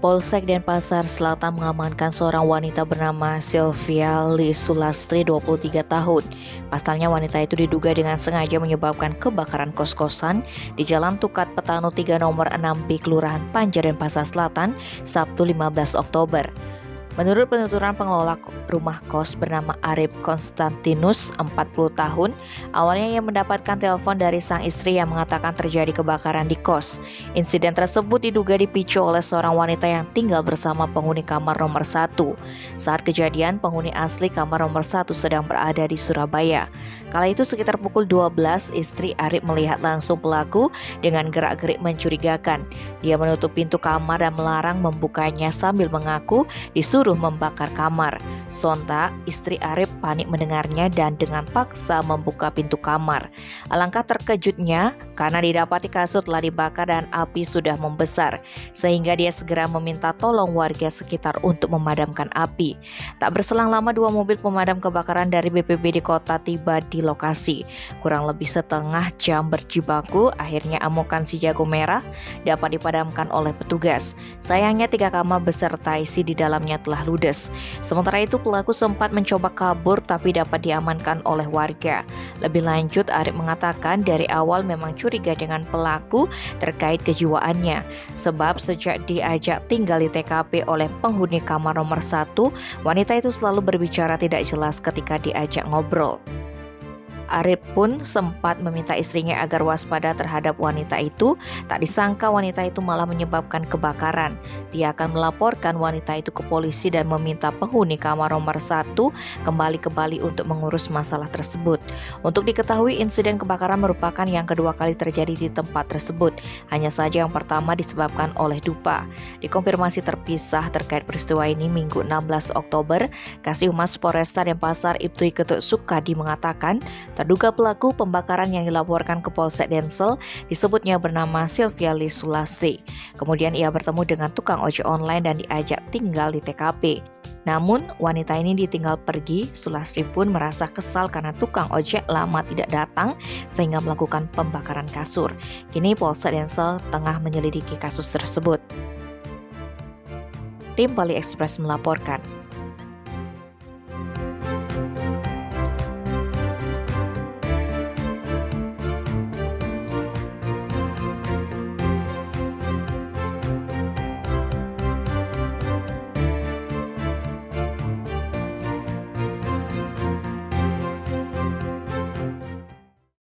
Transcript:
Polsek Denpasar Selatan mengamankan seorang wanita bernama Sylvia Lee Sulastri 23 tahun. Pasalnya wanita itu diduga dengan sengaja menyebabkan kebakaran kos-kosan di Jalan Tukat Petano 3 nomor 6B Kelurahan Panjer Denpasar Selatan, Sabtu 15 Oktober. Menurut penuturan pengelola rumah kos bernama Arif Konstantinus, 40 tahun, awalnya ia mendapatkan telepon dari sang istri yang mengatakan terjadi kebakaran di kos. Insiden tersebut diduga dipicu oleh seorang wanita yang tinggal bersama penghuni kamar nomor 1. Saat kejadian, penghuni asli kamar nomor 1 sedang berada di Surabaya. Kala itu sekitar pukul 12, istri Arif melihat langsung pelaku dengan gerak-gerik mencurigakan. Dia menutup pintu kamar dan melarang membukanya sambil mengaku disuruh membakar kamar. Sontak, istri Arif panik mendengarnya dan dengan paksa membuka pintu kamar. Alangkah terkejutnya karena didapati kasur telah dibakar dan api sudah membesar, sehingga dia segera meminta tolong warga sekitar untuk memadamkan api. Tak berselang lama, 2 mobil pemadam kebakaran dari BPBD kota tiba di lokasi. Kurang lebih setengah jam berjibaku, akhirnya amukan si jago merah dapat dipadamkan oleh petugas. Sayangnya 3 kamar beserta isi di dalamnya telah ludes. Sementara itu pelaku sempat mencoba kabur tapi dapat diamankan oleh warga. Lebih lanjut, Arif mengatakan dari awal memang curiga dengan pelaku terkait kejiwaannya. Sebab sejak diajak tinggal di TKP oleh penghuni kamar nomor 1, wanita itu selalu berbicara tidak jelas ketika diajak ngobrol. Arif pun sempat meminta istrinya agar waspada terhadap wanita itu. Tak disangka wanita itu malah menyebabkan kebakaran. Dia akan melaporkan wanita itu ke polisi dan meminta penghuni kamar nomor 1 kembali ke Bali untuk mengurus masalah tersebut. Untuk diketahui, insiden kebakaran merupakan yang kedua kali terjadi di tempat tersebut. Hanya saja yang pertama disebabkan oleh dupa. Dikonfirmasi terpisah terkait peristiwa ini Minggu 16 Oktober, Kasih Humas Polresta Denpasar Ibtu Ketut Sukadi mengatakan terduga pelaku pembakaran yang dilaporkan ke Polsek Densel disebutnya bernama Sylvia Lee Sulastri. Kemudian ia bertemu dengan tukang ojek online dan diajak tinggal di TKP. Namun wanita ini ditinggal pergi. Sulastri pun merasa kesal karena tukang ojek lama tidak datang sehingga melakukan pembakaran kasur. Kini Polsek Densel tengah menyelidiki kasus tersebut. Tim Bali Express melaporkan.